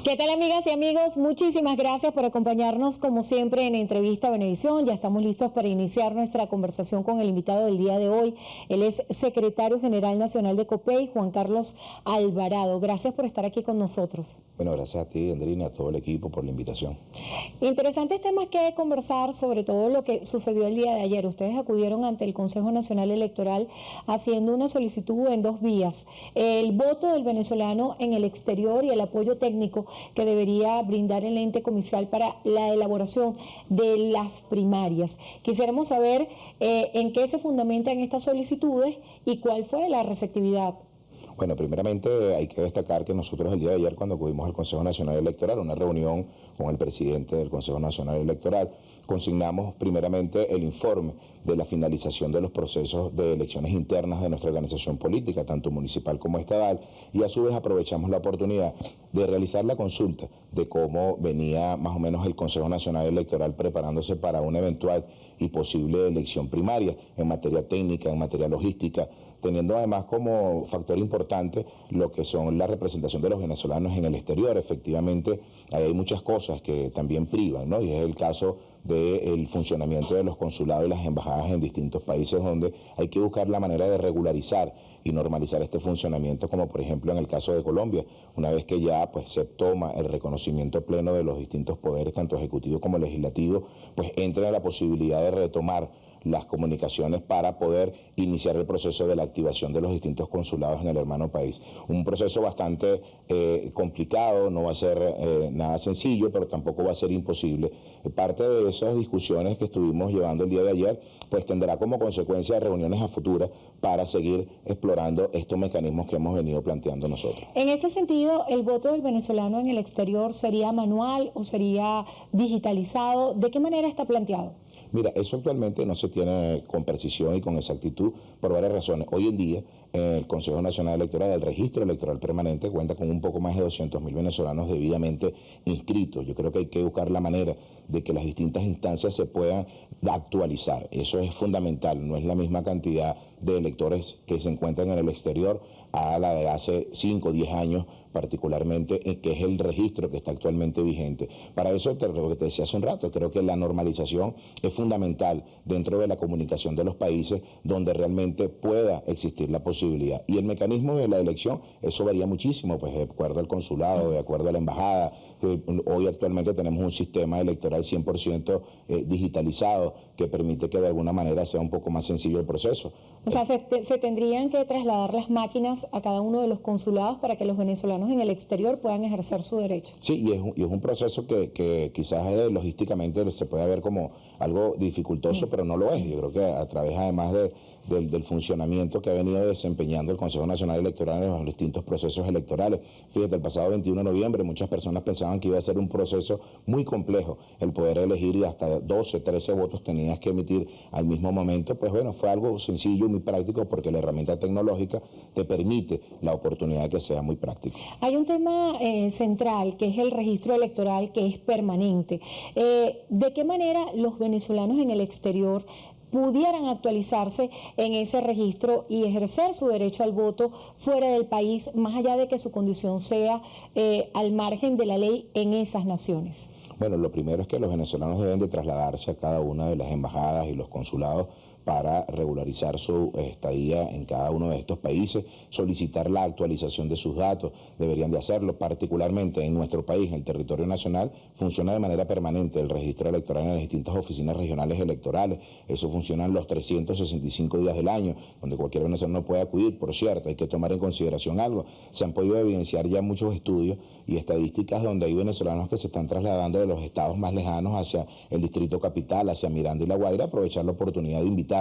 ¿Qué tal, amigas y amigos? Muchísimas gracias por acompañarnos como siempre en Entrevista Venevisión. Ya estamos listos para iniciar nuestra conversación con el invitado del día de hoy. Él es secretario general nacional de COPEI, Juan Carlos Alvarado. Gracias por estar aquí con nosotros. Bueno, gracias a ti, Andrina, a todo el equipo por la invitación. Interesantes temas que conversar, sobre todo lo que sucedió el día de ayer. Ustedes acudieron ante el Consejo Nacional Electoral haciendo una solicitud en dos vías: el voto del venezolano en el exterior y el apoyo técnico que debería brindar el ente comicial para la elaboración de las primarias. Quisiéramos saber en qué se fundamentan estas solicitudes y cuál fue la receptividad. Bueno, primeramente hay que destacar que nosotros el día de ayer, cuando acudimos al Consejo Nacional Electoral, una reunión con el presidente del Consejo Nacional Electoral, consignamos primeramente el informe de la finalización de los procesos de elecciones internas de nuestra organización política, tanto municipal como estatal, y a su vez aprovechamos la oportunidad de realizar la consulta de cómo venía más o menos el Consejo Nacional Electoral preparándose para una eventual y posible elección primaria en materia técnica, en materia logística, teniendo además como factor importante lo que son la representación de los venezolanos en el exterior. Efectivamente, hay muchas cosas que también privan, ¿no? Y es el caso del funcionamiento de los consulados y las embajadas en distintos países, donde hay que buscar la manera de regularizar y normalizar este funcionamiento, como por ejemplo en el caso de Colombia, una vez que ya pues se toma el reconocimiento pleno de los distintos poderes, tanto ejecutivo como legislativo, pues entra la posibilidad de retomar las comunicaciones para poder iniciar el proceso de la activación de los distintos consulados en el hermano país. Un proceso bastante complicado, no va a ser nada sencillo, pero tampoco va a ser imposible. Parte de esas discusiones que estuvimos llevando el día de ayer, pues tendrá como consecuencia reuniones a futuras para seguir explorando estos mecanismos que hemos venido planteando nosotros. En ese sentido, ¿el voto del venezolano en el exterior sería manual o sería digitalizado? ¿De qué manera está planteado? Mira, eso actualmente no se tiene con precisión y con exactitud por varias razones. Hoy en día, el Consejo Nacional Electoral, el registro electoral permanente, cuenta con un poco más de 200.000 venezolanos debidamente inscritos. Yo creo que hay que buscar la manera de que las distintas instancias se puedan actualizar. Eso es fundamental. No es la misma cantidad de electores que se encuentran en el exterior a la de hace 5 o 10 años, particularmente, que es el registro que está actualmente vigente. Para eso, lo que te decía hace un rato, creo que la normalización es fundamental dentro de la comunicación de los países donde realmente pueda existir la posibilidad. Y el mecanismo de la elección, eso varía muchísimo, pues de acuerdo al consulado, de acuerdo a la embajada. Hoy actualmente tenemos un sistema electoral 100% digitalizado que permite que de alguna manera sea un poco más sencillo el proceso. O sea, se tendrían que trasladar las máquinas a cada uno de los consulados para que los venezolanos en el exterior puedan ejercer su derecho. Sí, y es un proceso que quizás logísticamente se puede ver como algo dificultoso, pero no lo es. Yo creo que a través además del funcionamiento que ha venido desempeñando el Consejo Nacional Electoral en los distintos procesos electorales. Fíjate, el pasado 21 de noviembre muchas personas pensaban que iba a ser un proceso muy complejo el poder elegir y hasta 12, 13 votos tenías que emitir al mismo momento. Pues bueno, fue algo sencillo y muy práctico porque la herramienta tecnológica te permite la oportunidad de que sea muy práctico. Hay un tema central que es el registro electoral, que es permanente. ¿De qué manera los venezolanos en el exterior pudieran actualizarse en ese registro y ejercer su derecho al voto fuera del país, más allá de que su condición sea al margen de la ley en esas naciones? Bueno, lo primero es que los venezolanos deben de trasladarse a cada una de las embajadas y los consulados para regularizar su estadía en cada uno de estos países, solicitar la actualización de sus datos, deberían de hacerlo, particularmente en nuestro país, en el territorio nacional, funciona de manera permanente el registro electoral en las distintas oficinas regionales electorales, eso funciona los 365 días del año, donde cualquier venezolano puede acudir. Por cierto, hay que tomar en consideración algo, se han podido evidenciar ya muchos estudios y estadísticas donde hay venezolanos que se están trasladando de los estados más lejanos hacia el distrito capital, hacia Miranda y La Guaira, aprovechar la oportunidad de invitarlos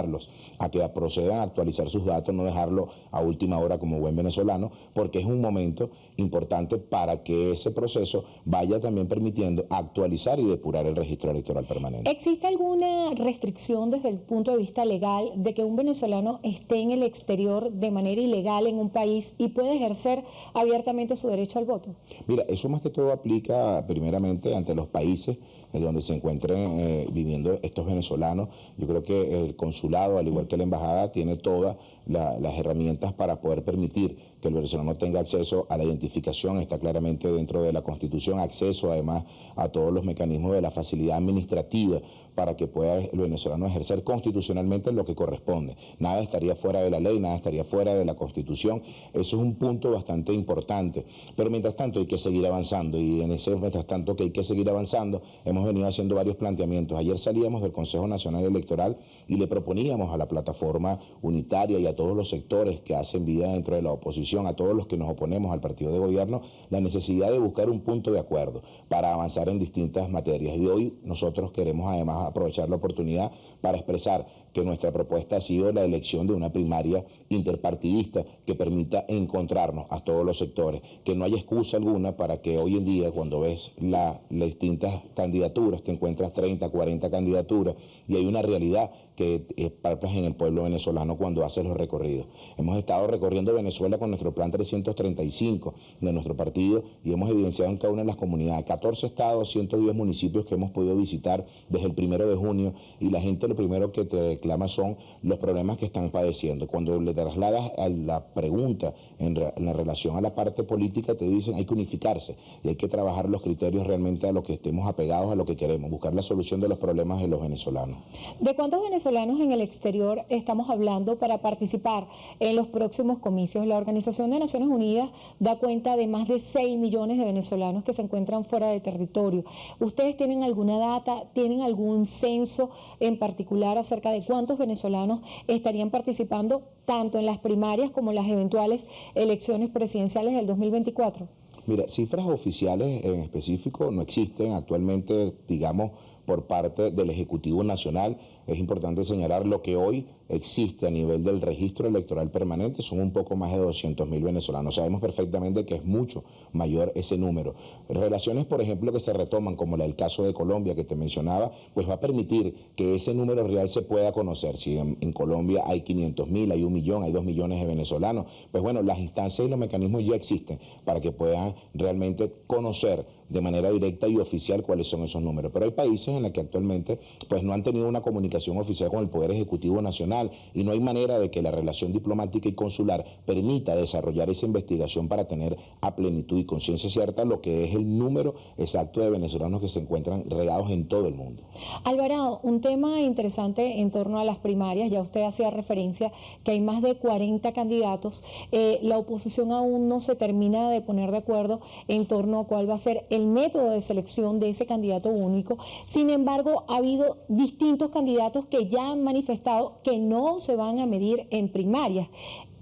a que procedan a actualizar sus datos, no dejarlo a última hora como buen venezolano, porque es un momento importante para que ese proceso vaya también permitiendo actualizar y depurar el registro electoral permanente. ¿Existe alguna restricción desde el punto de vista legal de que un venezolano esté en el exterior de manera ilegal en un país y pueda ejercer abiertamente su derecho al voto? Mira, eso más que todo aplica primeramente ante los países donde se encuentren viviendo estos venezolanos. Yo creo que el consulado, al igual que la embajada, tiene toda las herramientas para poder permitir que el venezolano tenga acceso a la identificación, está claramente dentro de la Constitución, acceso además a todos los mecanismos de la facilidad administrativa para que pueda el venezolano ejercer constitucionalmente lo que corresponde. Nada estaría fuera de la ley, nada estaría fuera de la Constitución. Eso es un punto bastante importante. Pero mientras tanto hay que seguir avanzando, y en ese mientras tanto que hay que seguir avanzando, hemos venido haciendo varios planteamientos. Ayer salíamos del Consejo Nacional Electoral y le proponíamos a la plataforma unitaria y a todos los sectores que hacen vida dentro de la oposición, a todos los que nos oponemos al partido de gobierno, la necesidad de buscar un punto de acuerdo para avanzar en distintas materias. Y hoy nosotros queremos además aprovechar la oportunidad para expresar que nuestra propuesta ha sido la elección de una primaria interpartidista que permita encontrarnos a todos los sectores, que no haya excusa alguna para que hoy en día, cuando ves las distintas candidaturas, te encuentras 30, 40 candidaturas, y hay una realidad que palpas en el pueblo venezolano cuando haces los recorridos. Hemos estado recorriendo Venezuela con nuestro plan 335 de nuestro partido y hemos evidenciado en cada una de las comunidades, 14 estados, 110 municipios que hemos podido visitar desde el 1 de junio, y la gente lo primero que te reclama son los problemas que están padeciendo. Cuando le trasladas a la pregunta en la relación a la parte política, te dicen hay que unificarse y hay que trabajar los criterios realmente a lo que estemos apegados a lo que queremos, buscar la solución de los problemas de los venezolanos. ¿De cuántos venezolanos en el exterior estamos hablando para participar en los próximos comicios? La Organización de Naciones Unidas da cuenta de más de 6 millones de venezolanos que se encuentran fuera de territorio. ¿Ustedes tienen alguna data, tienen algún censo en particular acerca de cuántos venezolanos estarían participando tanto en las primarias como en las eventuales elecciones presidenciales del 2024? Mira, cifras oficiales en específico no existen actualmente, digamos, por parte del Ejecutivo Nacional. Es importante señalar lo que hoy existe a nivel del registro electoral permanente, son un poco más de 200.000 venezolanos. Sabemos perfectamente que es mucho mayor ese número. Relaciones, por ejemplo, que se retoman, como el caso de Colombia que te mencionaba, pues va a permitir que ese número real se pueda conocer. Si en Colombia hay 500.000, hay 1 millón, hay 2 millones de venezolanos, pues bueno, las instancias y los mecanismos ya existen para que puedan realmente conocer de manera directa y oficial cuáles son esos números. Pero hay países en los que actualmente pues no han tenido una comunicación oficial con el Poder Ejecutivo Nacional y no hay manera de que la relación diplomática y consular permita desarrollar esa investigación para tener a plenitud y conciencia cierta lo que es el número exacto de venezolanos que se encuentran regados en todo el mundo. Alvarado, un tema interesante en torno a las primarias, ya usted hacía referencia que hay más de 40 candidatos, la oposición aún no se termina de poner de acuerdo en torno a cuál va a ser el método de selección de ese candidato único. Sin embargo, ha habido distintos candidatos que ya han manifestado que no se van a medir en primarias.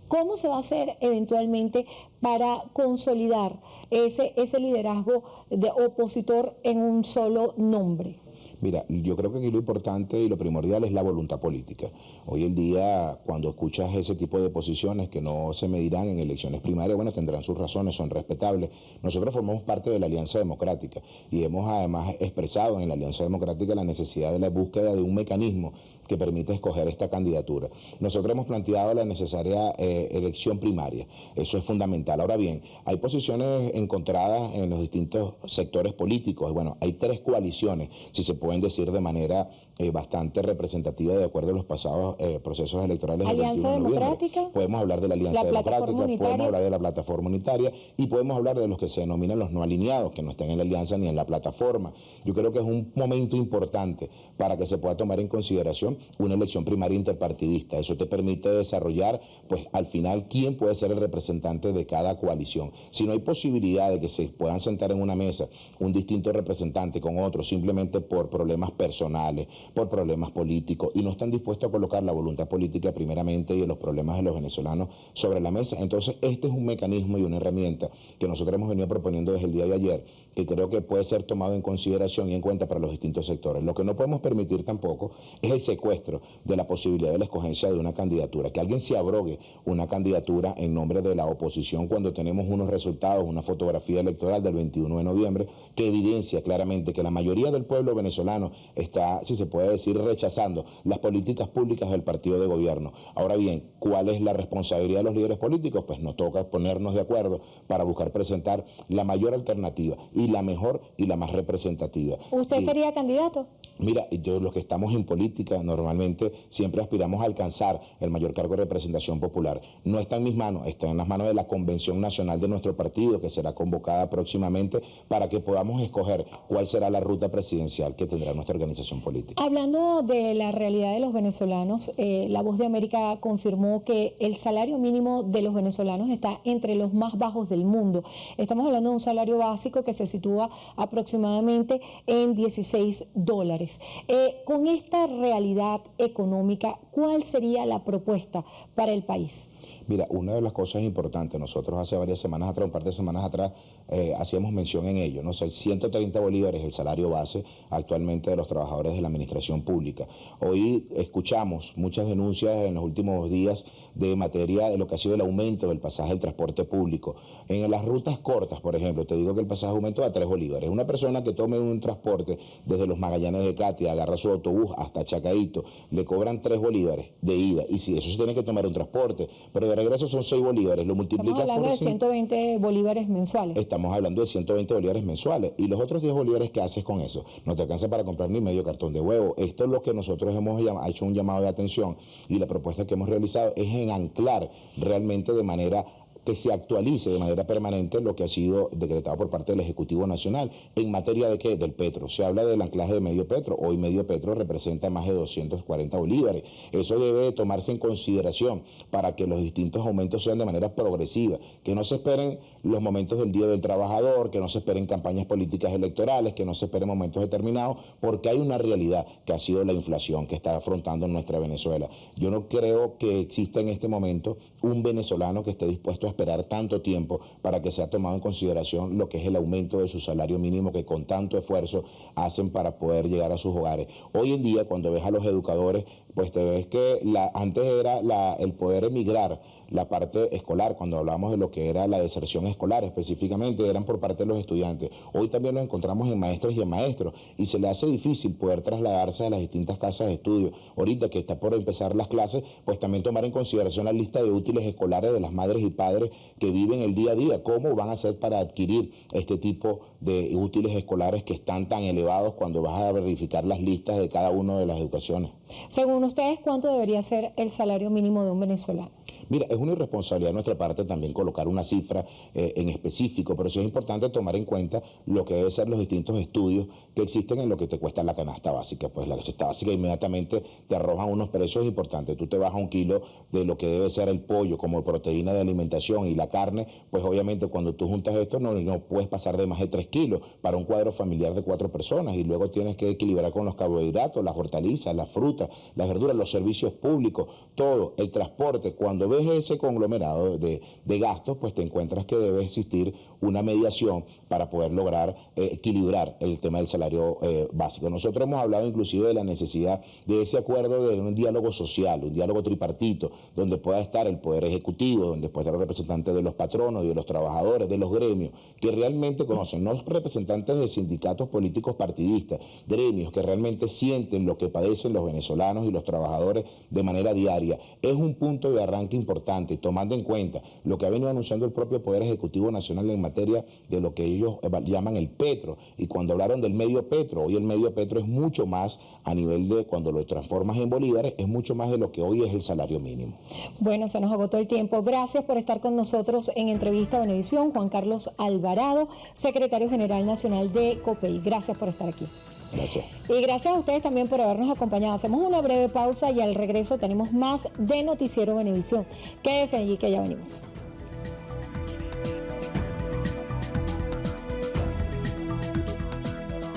¿Cómo se va a hacer eventualmente para consolidar ese liderazgo de opositor en un solo nombre? Mira, yo creo que aquí lo importante y lo primordial es la voluntad política. Hoy en día, cuando escuchas ese tipo de posiciones que no se medirán en elecciones primarias, bueno, tendrán sus razones, son respetables. Nosotros formamos parte de la Alianza Democrática y hemos además expresado en la Alianza Democrática la necesidad de la búsqueda de un mecanismo que permite escoger esta candidatura. Nosotros hemos planteado la necesaria elección primaria. Eso es fundamental. Ahora bien, hay posiciones encontradas en los distintos sectores políticos. Bueno, hay 3 coaliciones, si se pueden decir de manera bastante representativa de acuerdo a los pasados procesos electorales del 21 de noviembre. Democrática, podemos hablar de la Alianza Democrática, podemos hablar de la plataforma unitaria y podemos hablar de los que se denominan los no alineados, que no están en la alianza ni en la plataforma. Yo creo que es un momento importante para que se pueda tomar en consideración una elección primaria interpartidista. Eso te permite desarrollar, pues al final, quién puede ser el representante de cada coalición. Si no hay posibilidad de que se puedan sentar en una mesa un distinto representante con otro simplemente por problemas personales, por problemas políticos, y no están dispuestos a colocar la voluntad política primeramente y los problemas de los venezolanos sobre la mesa, entonces este es un mecanismo y una herramienta que nosotros hemos venido proponiendo desde el día de ayer, que creo que puede ser tomado en consideración y en cuenta para los distintos sectores. Lo que no podemos permitir tampoco es el secuestro de la posibilidad de la escogencia de una candidatura, que alguien se abrogue una candidatura en nombre de la oposición cuando tenemos unos resultados, una fotografía electoral del 21 de noviembre que evidencia claramente que la mayoría del pueblo venezolano venezolano está, si se puede decir, rechazando las políticas públicas del partido de gobierno. Ahora bien, ¿cuál es la responsabilidad de los líderes políticos? Pues nos toca ponernos de acuerdo para buscar presentar la mayor alternativa y la mejor y la más representativa. ¿Usted sería candidato? Mira, los que estamos en política normalmente siempre aspiramos a alcanzar el mayor cargo de representación popular. No está en mis manos, está en las manos de la Convención Nacional de nuestro partido, que será convocada próximamente para que podamos escoger cuál será la ruta presidencial que tendrá nuestra organización política. Hablando de la realidad de los venezolanos, La Voz de América confirmó que el salario mínimo de los venezolanos está entre los más bajos del mundo. Estamos hablando de un salario básico que se sitúa aproximadamente en $16. Con esta realidad económica, ¿cuál sería la propuesta para el país? Mira, una de las cosas importantes, nosotros hace varias semanas atrás, un par de semanas atrás, hacíamos mención en ello, ¿no? 130 bolívares el salario base actualmente de los trabajadores de la administración pública. Hoy escuchamos muchas denuncias en los últimos días de materia de lo que ha sido el aumento del pasaje del transporte público. En las rutas cortas, por ejemplo, te digo que el pasaje aumentó a 3 bolívares. Una persona que tome un transporte desde los Magallanes de Catia, agarra su autobús hasta Chacaíto, le cobran 3 bolívares de ida. Y si eso se tiene que tomar un transporte, pero de regreso son 6 bolívares, lo multiplicas por 5. Estamos hablando de 120 bolívares mensuales. Estamos hablando de 120 bolívares mensuales. ¿Y los otros 10 bolívares qué haces con eso? No te alcanza para comprar ni medio cartón de huevo. Esto es lo que nosotros hemos hecho un llamado de atención, y la propuesta que hemos realizado es en anclar realmente de manera que se actualice de manera permanente lo que ha sido decretado por parte del Ejecutivo Nacional. ¿En materia de qué? Del petro. Se habla del anclaje de medio petro. Hoy medio petro representa más de 240 bolívares. Eso debe tomarse en consideración para que los distintos aumentos sean de manera progresiva, que no se esperen los momentos del Día del Trabajador, que no se esperen campañas políticas electorales, que no se esperen momentos determinados, porque hay una realidad que ha sido la inflación que está afrontando nuestra Venezuela. Yo no creo que exista en este momento un venezolano que esté dispuesto a esperar tanto tiempo para que sea tomado en consideración lo que es el aumento de su salario mínimo que con tanto esfuerzo hacen para poder llegar a sus hogares. Hoy en día, cuando ves a los educadores, pues te ves que antes era el poder emigrar, la parte escolar, cuando hablamos de lo que era la deserción escolar específicamente, eran por parte de los estudiantes. Hoy también lo encontramos en maestras y en maestros, y se le hace difícil poder trasladarse a las distintas casas de estudio. Ahorita que está por empezar las clases, pues también tomar en consideración la lista de útiles escolares de las madres y padres que viven el día a día. ¿Cómo van a hacer para adquirir este tipo de útiles escolares que están tan elevados cuando vas a verificar las listas de cada una de las educaciones? Según ustedes, ¿cuánto debería ser el salario mínimo de un venezolano? Mira, es una irresponsabilidad de nuestra parte también colocar una cifra en específico, pero sí es importante tomar en cuenta lo que deben ser los distintos estudios que existen en lo que te cuesta la canasta básica. Pues la canasta básica inmediatamente te arrojan unos precios importantes. Tú te bajas 1 kilo de lo que debe ser el pollo como proteína de alimentación y la carne, pues obviamente cuando tú juntas esto no puedes pasar de más de 3 kilos para un cuadro familiar de 4 personas, y luego tienes que equilibrar con los carbohidratos, las hortalizas, las frutas, las verduras, los servicios públicos, todo, el transporte. Cuando ves ese conglomerado de gastos, pues te encuentras que debe existir una mediación para poder lograr equilibrar el tema del salario básico. Nosotros hemos hablado inclusive de la necesidad de ese acuerdo de un diálogo social, un diálogo tripartito, donde pueda estar el Poder Ejecutivo, donde pueda estar el representante de los patronos y de los trabajadores, de los gremios, que realmente conocen, no representantes de sindicatos políticos partidistas, gremios que realmente sienten lo que padecen los venezolanos y los trabajadores de manera diaria. Es un punto de arranque importante, tomando en cuenta lo que ha venido anunciando el propio Poder Ejecutivo Nacional en materia de lo que ellos llaman el petro, y cuando hablaron del medio petro, hoy el medio petro es mucho más a nivel de cuando lo transformas en bolívares, es mucho más de lo que hoy es el salario mínimo. Bueno, se nos agotó el tiempo. Gracias por estar con nosotros en Entrevista a Venevisión, Juan Carlos Alvarado, secretario general nacional de COPEI. Gracias por estar aquí. Gracias. Y gracias a ustedes también por habernos acompañado. Hacemos una breve pausa y al regreso tenemos más de Noticiero Venevisión. Quédense allí que ya venimos.